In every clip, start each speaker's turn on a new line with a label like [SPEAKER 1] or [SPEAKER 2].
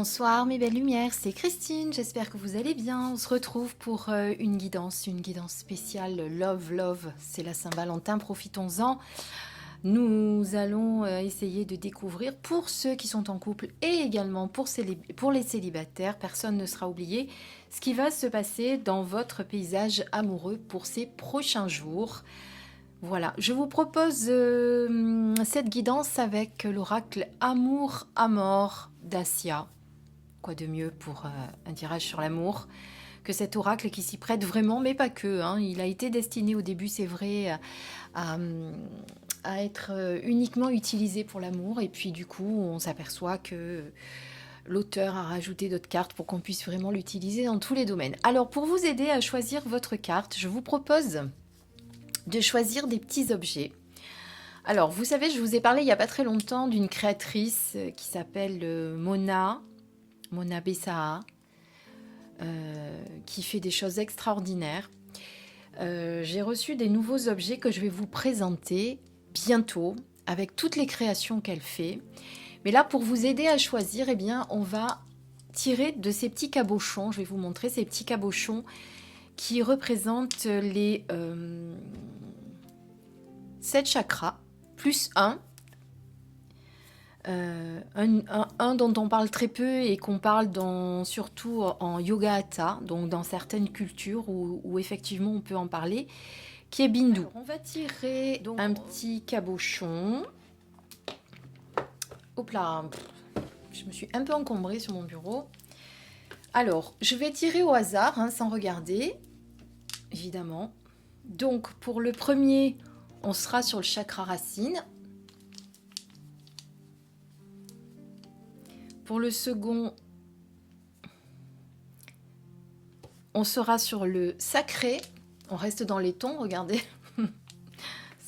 [SPEAKER 1] Bonsoir mes belles lumières, c'est Christine, j'espère que vous allez bien. On se retrouve pour une guidance spéciale Love Love, c'est la Saint-Valentin, profitons-en. Nous allons essayer de découvrir pour ceux qui sont en couple et également pour les célibataires, personne ne sera oublié, ce qui va se passer dans votre paysage amoureux pour ces prochains jours. Voilà, je vous propose cette guidance avec l'oracle Amour Amor d'Assia. Quoi de mieux pour un tirage sur l'amour que cet oracle qui s'y prête vraiment, mais pas que. Hein. Il a été destiné au début, c'est vrai, à être uniquement utilisé pour l'amour. Et puis du coup, on s'aperçoit que l'auteur a rajouté d'autres cartes pour qu'on puisse vraiment l'utiliser dans tous les domaines. Alors, pour vous aider à choisir votre carte, je vous propose de choisir des petits objets. Alors, vous savez, je vous ai parlé il n'y a pas très longtemps d'une créatrice qui s'appelle Mona Bessaha, qui fait des choses extraordinaires. J'ai reçu des nouveaux objets que je vais vous présenter bientôt, avec toutes les créations qu'elle fait. Mais là, pour vous aider à choisir, eh bien, on va tirer de ces petits cabochons. Je vais vous montrer ces petits cabochons qui représentent les 7 chakras, plus un dont on parle très peu et qu'on parle surtout en yoga hatha, donc dans certaines cultures où effectivement on peut en parler, qui est Bindu. Alors, on va tirer donc un petit cabochon. Hop là, je me suis un peu encombrée sur mon bureau. Alors, je vais tirer au hasard, hein, sans regarder, évidemment. Donc, pour le premier, on sera sur le chakra racine. Pour le second, on sera sur le sacré. On reste dans les tons, regardez,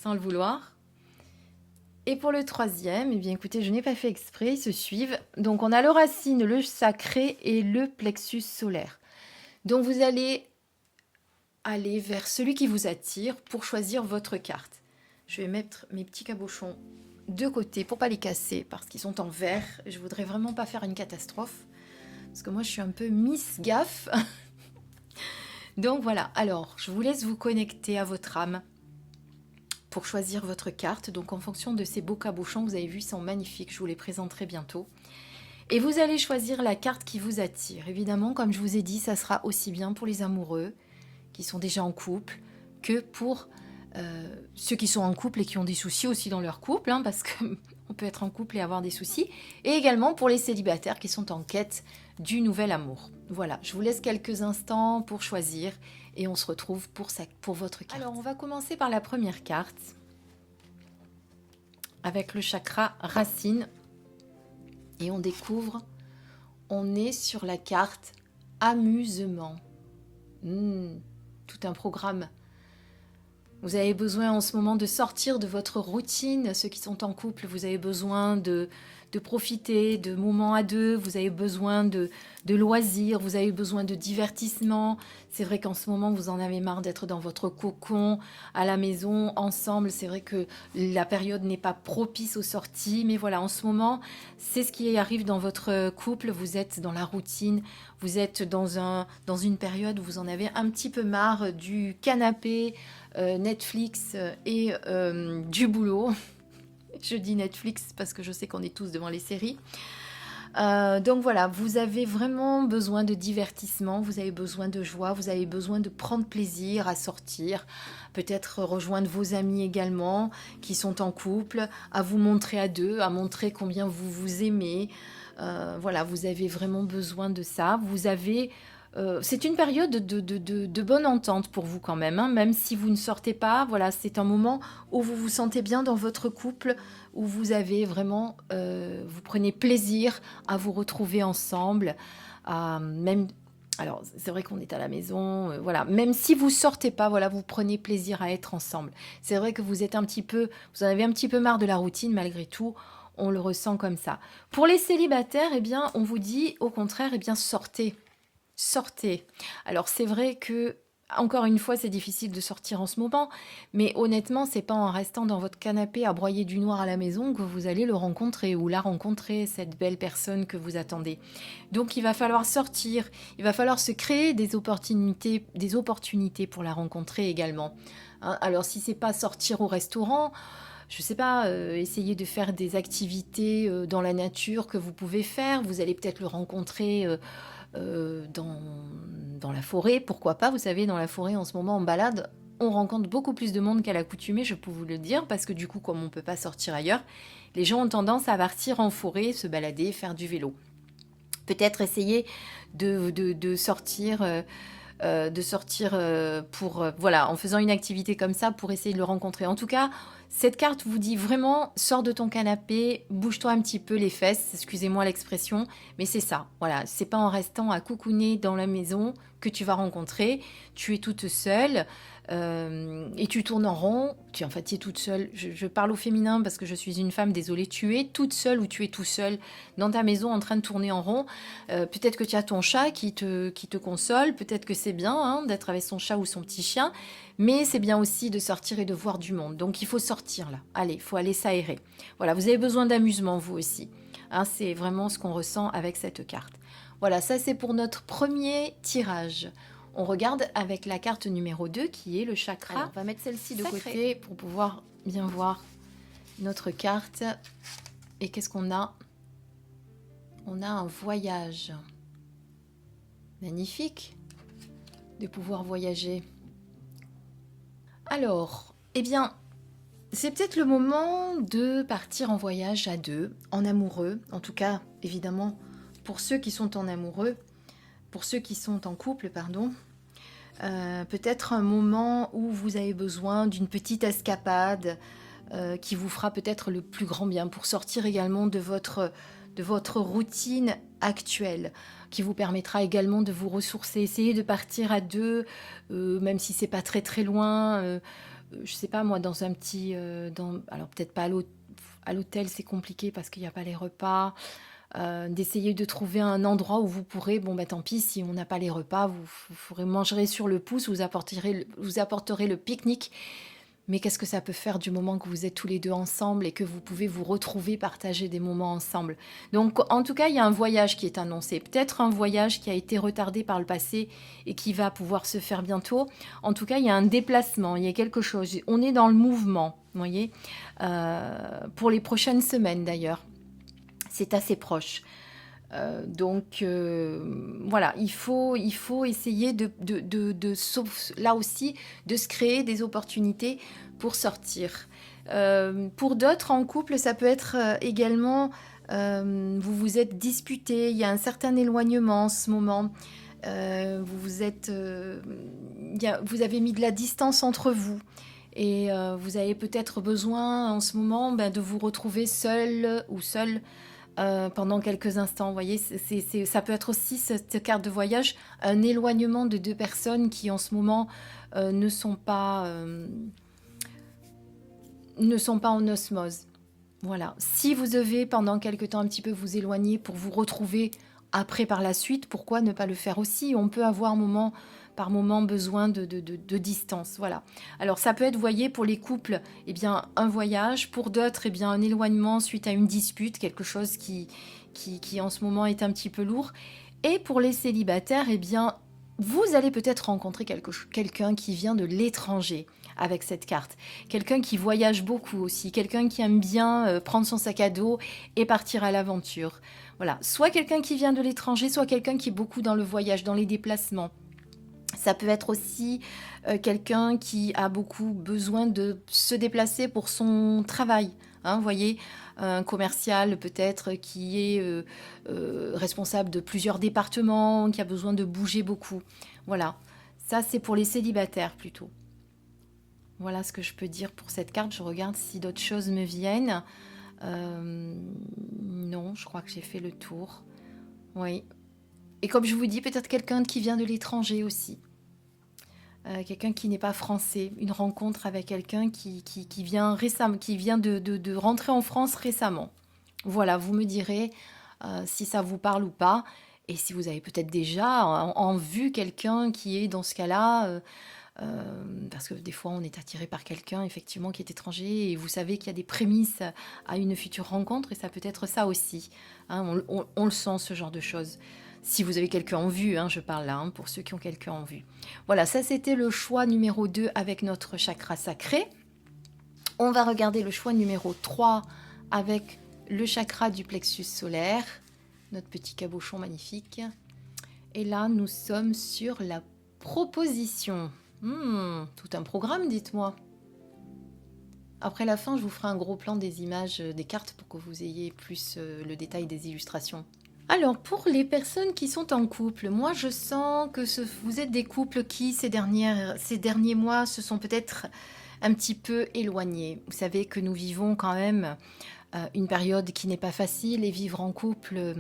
[SPEAKER 1] sans le vouloir. Et pour le troisième, eh bien écoutez, je n'ai pas fait exprès, ils se suivent. Donc on a le racine, le sacré et le plexus solaire. Donc vous allez aller vers celui qui vous attire pour choisir votre carte. Je vais mettre mes petits cabochons de côté pour pas les casser parce qu'ils sont en verre. Je voudrais vraiment pas faire une catastrophe parce que moi je suis un peu Miss Gaffe. Donc voilà, alors je vous laisse vous connecter à votre âme pour choisir votre carte. Donc en fonction de ces beaux cabochons, vous avez vu, ils sont magnifiques, je vous les présenterai bientôt. Et vous allez choisir la carte qui vous attire. Évidemment, comme je vous ai dit, ça sera aussi bien pour les amoureux qui sont déjà en couple que pour ceux qui sont en couple et qui ont des soucis aussi dans leur couple, hein, parce qu'on peut être en couple et avoir des soucis, et également pour les célibataires qui sont en quête du nouvel amour. Voilà, je vous laisse quelques instants pour choisir et on se retrouve pour votre carte. Alors, on va commencer par la première carte avec le chakra racine et on découvre, on est sur la carte amusement. Tout un programme. Vous avez besoin en ce moment de sortir de votre routine. Ceux qui sont en couple, vous avez besoin de profiter de moments à deux. Vous avez besoin de loisirs. Vous avez besoin de divertissement. C'est vrai qu'en ce moment, vous en avez marre d'être dans votre cocon à la maison, ensemble. C'est vrai que la période n'est pas propice aux sorties. Mais voilà, en ce moment, c'est ce qui arrive dans votre couple. Vous êtes dans la routine. Vous êtes dans une période où vous en avez un petit peu marre du canapé, Netflix et du boulot. Je dis Netflix parce que je sais qu'on est tous devant les séries. Donc voilà, vous avez vraiment besoin de divertissement, vous avez besoin de joie, vous avez besoin de prendre plaisir à sortir, peut-être rejoindre vos amis également qui sont en couple, à vous montrer à deux, à montrer combien vous vous aimez. Voilà, vous avez vraiment besoin de ça. C'est une période de bonne entente pour vous quand même, hein, même si vous ne sortez pas. Voilà, c'est un moment où vous vous sentez bien dans votre couple, où vous avez vraiment, vous prenez plaisir à vous retrouver ensemble. Alors, c'est vrai qu'on est à la maison, voilà. Même si vous sortez pas, voilà, vous prenez plaisir à être ensemble. C'est vrai que vous en avez un petit peu marre de la routine malgré tout. On le ressent comme ça. Pour les célibataires, eh bien, on vous dit au contraire, eh bien, sortez. Sortez. Alors c'est vrai que encore une fois, c'est difficile de sortir en ce moment, mais honnêtement, c'est pas en restant dans votre canapé à broyer du noir à la maison que vous allez le rencontrer ou la rencontrer, cette belle personne que vous attendez. Donc il va falloir sortir, il va falloir se créer des opportunités pour la rencontrer également. Hein, alors si c'est pas sortir au restaurant, je sais pas, essayer de faire des activités dans la nature que vous pouvez faire. Vous allez peut-être le rencontrer dans la forêt, pourquoi pas. Vous savez, dans la forêt en ce moment en balade, on rencontre beaucoup plus de monde qu'à l'accoutumée, je peux vous le dire, parce que du coup, comme on ne peut pas sortir ailleurs, les gens ont tendance à partir en forêt, se balader, faire du vélo. Peut-être essayer de sortir pour voilà, en faisant une activité comme ça pour essayer de le rencontrer. En tout cas, cette carte vous dit vraiment sors de ton canapé, bouge-toi un petit peu les fesses, excusez-moi l'expression, mais c'est ça. Voilà, c'est pas en restant à coucouner dans la maison que tu vas rencontrer. Tu es toute seule et tu tournes en rond. En fait, tu es toute seule. Je parle au féminin parce que je suis une femme, désolée. Tu es toute seule ou tu es tout seul dans ta maison en train de tourner en rond. Peut-être que tu as ton chat qui te console. Peut-être que c'est bien hein, d'être avec son chat ou son petit chien. Mais c'est bien aussi de sortir et de voir du monde. Donc, il faut sortir là. Allez, il faut aller s'aérer. Voilà, vous avez besoin d'amusement, vous aussi. Hein, c'est vraiment ce qu'on ressent avec cette carte. Voilà, ça c'est pour notre premier tirage. On regarde avec la carte numéro 2 qui est le chakra. Alors, on va mettre celle-ci de côté pour pouvoir bien voir notre carte. Et qu'est-ce qu'on a? On a un voyage. Magnifique de pouvoir voyager. Alors, eh bien, c'est peut-être le moment de partir en voyage à deux, en amoureux. En tout cas, évidemment, pour ceux qui sont en amoureux, pour ceux qui sont en couple, pardon. Peut-être un moment où vous avez besoin d'une petite escapade qui vous fera peut-être le plus grand bien pour sortir également de votre routine actuelle, qui vous permettra également de vous ressourcer. Essayez de partir à deux, même si c'est pas très très loin. Je sais pas moi, dans un petit, alors peut-être pas à l'hôtel, c'est compliqué parce qu'il n'y a pas les repas. D'essayer de trouver un endroit où vous pourrez, bon bah tant pis si on n'a pas les repas, vous mangerez sur le pouce, vous apporterez le pique-nique. Mais qu'est-ce que ça peut faire du moment que vous êtes tous les deux ensemble et que vous pouvez vous retrouver, partager des moments ensemble. Donc en tout cas, il y a un voyage qui est annoncé. Peut-être un voyage qui a été retardé par le passé et qui va pouvoir se faire bientôt. En tout cas, il y a un déplacement, il y a quelque chose. On est dans le mouvement, vous voyez, pour les prochaines semaines d'ailleurs. C'est assez proche. Donc voilà, il faut essayer là aussi de se créer des opportunités pour sortir. Pour d'autres en couple, ça peut être également vous vous êtes disputé, il y a un certain éloignement en ce moment. Vous avez mis de la distance entre vous. Et vous avez peut-être besoin en ce moment de vous retrouver seul ou seul pendant quelques instants. Vous voyez, ça peut être aussi cette carte de voyage, un éloignement de deux personnes qui en ce moment ne sont pas en osmose. Voilà. Si vous devez pendant quelque temps un petit peu vous éloigner pour vous retrouver après par la suite, pourquoi ne pas le faire aussi? On peut avoir par moment besoin de distance. Voilà. Alors ça peut être, vous voyez, pour les couples, eh bien, un voyage. Pour d'autres, eh bien, un éloignement suite à une dispute, quelque chose qui en ce moment est un petit peu lourd. Et pour les célibataires, eh bien, vous allez peut-être rencontrer quelqu'un qui vient de l'étranger avec cette carte. Quelqu'un qui voyage beaucoup aussi, quelqu'un qui aime bien prendre son sac à dos et partir à l'aventure. Voilà, soit quelqu'un qui vient de l'étranger, soit quelqu'un qui est beaucoup dans le voyage, dans les déplacements. Ça peut être aussi quelqu'un qui a beaucoup besoin de se déplacer pour son travail. Hein, vous voyez, un commercial peut-être qui est responsable de plusieurs départements, qui a besoin de bouger beaucoup. Voilà, ça c'est pour les célibataires plutôt. Voilà ce que je peux dire pour cette carte. Je regarde si d'autres choses me viennent. Non, je crois que j'ai fait le tour. Oui. Et comme je vous dis, peut-être quelqu'un qui vient de l'étranger aussi. Quelqu'un qui n'est pas français. Une rencontre avec quelqu'un qui vient récemment, qui vient de rentrer en France récemment. Voilà, vous me direz si ça vous parle ou pas. Et si vous avez peut-être déjà en vue quelqu'un qui est dans ce cas-là, parce que des fois on est attiré par quelqu'un effectivement qui est étranger et vous savez qu'il y a des prémices à une future rencontre et ça peut être ça aussi. Hein, on le sent ce genre de choses. Si vous avez quelqu'un en vue, hein, je parle là, hein, pour ceux qui ont quelqu'un en vue. Voilà, ça c'était le choix numéro 2 avec notre chakra sacré. On va regarder le choix numéro 3 avec le chakra du plexus solaire, notre petit cabochon magnifique. Et là, nous sommes sur la proposition. Tout un programme, dites-moi. Après la fin, je vous ferai un gros plan des images, des cartes pour que vous ayez plus le détail des illustrations. Alors, pour les personnes qui sont en couple, moi je sens que vous êtes des couples qui, ces derniers mois, se sont peut-être un petit peu éloignés. Vous savez que nous vivons quand même une période qui n'est pas facile et vivre en couple...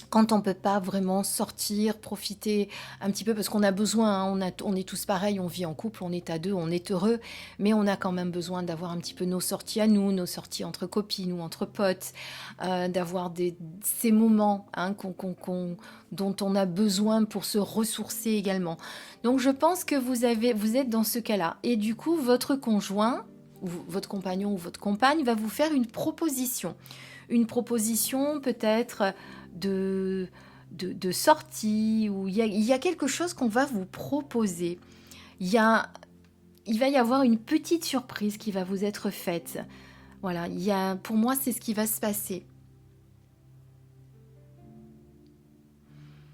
[SPEAKER 1] quand on ne peut pas vraiment sortir, profiter un petit peu, parce qu'on a besoin, hein, on est tous pareils, on vit en couple, on est à deux, on est heureux, mais on a quand même besoin d'avoir un petit peu nos sorties à nous, nos sorties entre copines ou entre potes, d'avoir ces moments hein, dont on a besoin pour se ressourcer également. Donc je pense que vous êtes dans ce cas-là. Et du coup, votre conjoint, ou votre compagnon ou votre compagne va vous faire une proposition. Une proposition peut-être de sortie, où il y a quelque chose qu'on va vous proposer. Il va y avoir une petite surprise qui va vous être faite. Voilà, pour moi, c'est ce qui va se passer.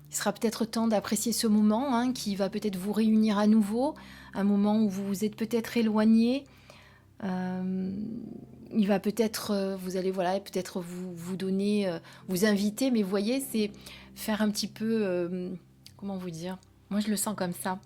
[SPEAKER 1] Il sera peut-être temps d'apprécier ce moment hein, qui va peut-être vous réunir à nouveau, un moment où vous vous êtes peut-être éloigné. Il va peut-être, vous allez peut-être vous donner, vous inviter, mais vous voyez, c'est faire un petit peu, comment vous dire, moi je le sens comme ça.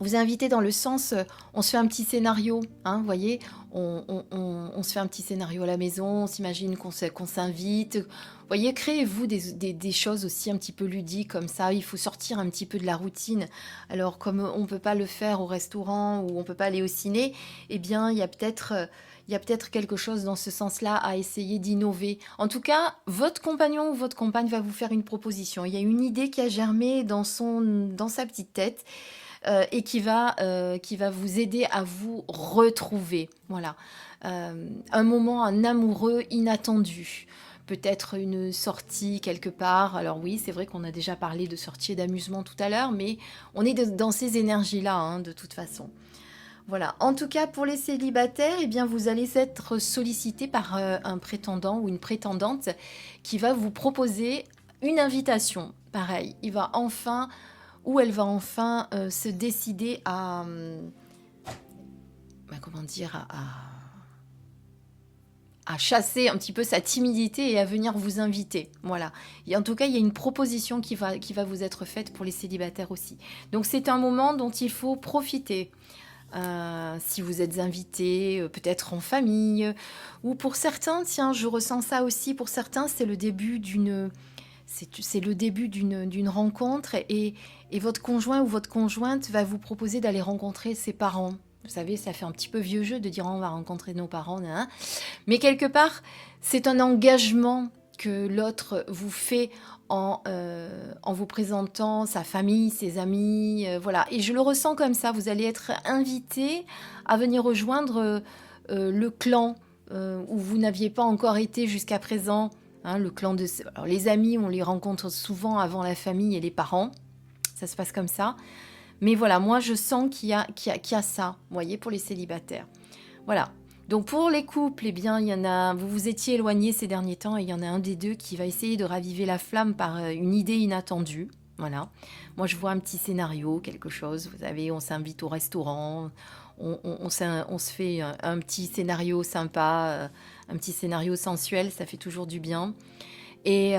[SPEAKER 1] Vous inviter dans le sens, on se fait un petit scénario, hein, vous voyez, on se fait un petit scénario à la maison, on s'imagine qu'on s'invite. Vous voyez, créez-vous des choses aussi un petit peu ludiques comme ça, il faut sortir un petit peu de la routine. Alors comme on ne peut pas le faire au restaurant ou on ne peut pas aller au ciné, eh bien il y a peut-être quelque chose dans ce sens-là à essayer d'innover. En tout cas, votre compagnon ou votre compagne va vous faire une proposition. Il y a une idée qui a germé dans sa petite tête. Et qui va vous aider à vous retrouver. Voilà. Un moment, un amoureux inattendu. Peut-être une sortie quelque part. Alors oui, c'est vrai qu'on a déjà parlé de sortie et d'amusement tout à l'heure, mais on est dans ces énergies-là, hein, de toute façon. Voilà. En tout cas, pour les célibataires, eh bien, vous allez être sollicité par un prétendant ou une prétendante qui va vous proposer une invitation. Pareil, il va enfin... où elle va enfin se décider à, comment dire, à chasser un petit peu sa timidité et à venir vous inviter. Voilà. Et en tout cas, il y a une proposition qui va vous être faite pour les célibataires aussi. Donc c'est un moment dont il faut profiter. Si vous êtes invité, peut-être en famille, ou pour certains, tiens, je ressens ça aussi, pour certains, c'est le début d'une rencontre et votre conjoint ou votre conjointe va vous proposer d'aller rencontrer ses parents. Vous savez, ça fait un petit peu vieux jeu de dire on va rencontrer nos parents, hein. Mais quelque part, c'est un engagement que l'autre vous fait en vous présentant sa famille, ses amis, voilà. Et je le ressens comme ça, vous allez être invité à venir rejoindre le clan où vous n'aviez pas encore été jusqu'à présent. Hein, le clan alors, les amis, on les rencontre souvent avant la famille et les parents. Ça se passe comme ça. Mais voilà, moi, je sens qu'il y a ça, vous voyez, pour les célibataires. Voilà. Donc, pour les couples, eh bien, il y en a... Vous vous étiez éloignés ces derniers temps et il y en a un des deux qui va essayer de raviver la flamme par une idée inattendue. Voilà. Moi, je vois un petit scénario, quelque chose. Vous savez, on s'invite au restaurant, on se fait un petit scénario sympa, un petit scénario sensuel, ça fait toujours du bien. Et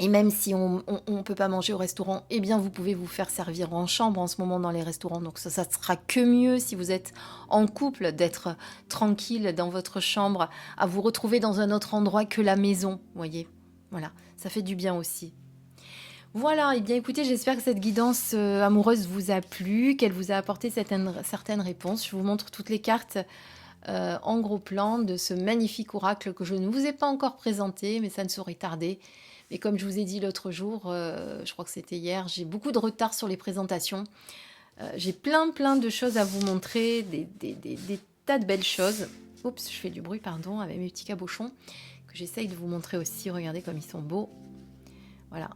[SPEAKER 1] même si on ne peut pas manger au restaurant, eh bien, vous pouvez vous faire servir en chambre en ce moment dans les restaurants. Donc ça sera que mieux si vous êtes en couple, d'être tranquille dans votre chambre, à vous retrouver dans un autre endroit que la maison, vous voyez. Voilà, ça fait du bien aussi. Voilà, et bien écoutez, j'espère que cette guidance amoureuse vous a plu, qu'elle vous a apporté certaines réponses. Je vous montre toutes les cartes en gros plan de ce magnifique oracle que je ne vous ai pas encore présenté, mais ça ne saurait tarder. Mais comme je vous ai dit l'autre jour, je crois que c'était hier, j'ai beaucoup de retard sur les présentations. J'ai plein de choses à vous montrer, des tas de belles choses. Oups, je fais du bruit, pardon, avec mes petits cabochons, que j'essaye de vous montrer aussi. Regardez comme ils sont beaux. Voilà.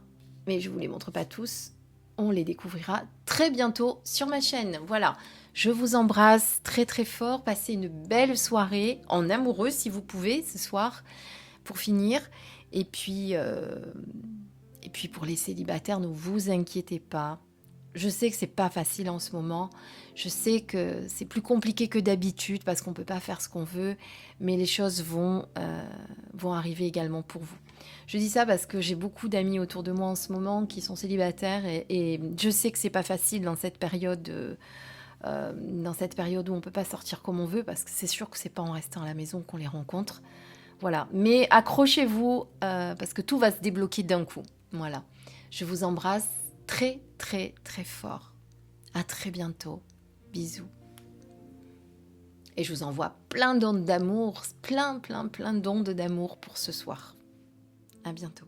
[SPEAKER 1] Mais je ne vous les montre pas tous. On les découvrira très bientôt sur ma chaîne. Voilà. Je vous embrasse très fort. Passez une belle soirée en amoureux si vous pouvez ce soir pour finir. Et puis pour les célibataires, ne vous inquiétez pas. Je sais que c'est pas facile en ce moment. Je sais que c'est plus compliqué que d'habitude parce qu'on ne peut pas faire ce qu'on veut. Mais les choses vont arriver également pour vous. Je dis ça parce que j'ai beaucoup d'amis autour de moi en ce moment qui sont célibataires et je sais que c'est pas facile dans cette période où on peut pas sortir comme on veut parce que c'est sûr que c'est pas en restant à la maison qu'on les rencontre. Voilà. Mais accrochez-vous parce que tout va se débloquer d'un coup. Voilà. Je vous embrasse très fort. À très bientôt. Bisous. Et je vous envoie plein d'ondes d'amour, plein d'ondes d'amour pour ce soir. À bientôt.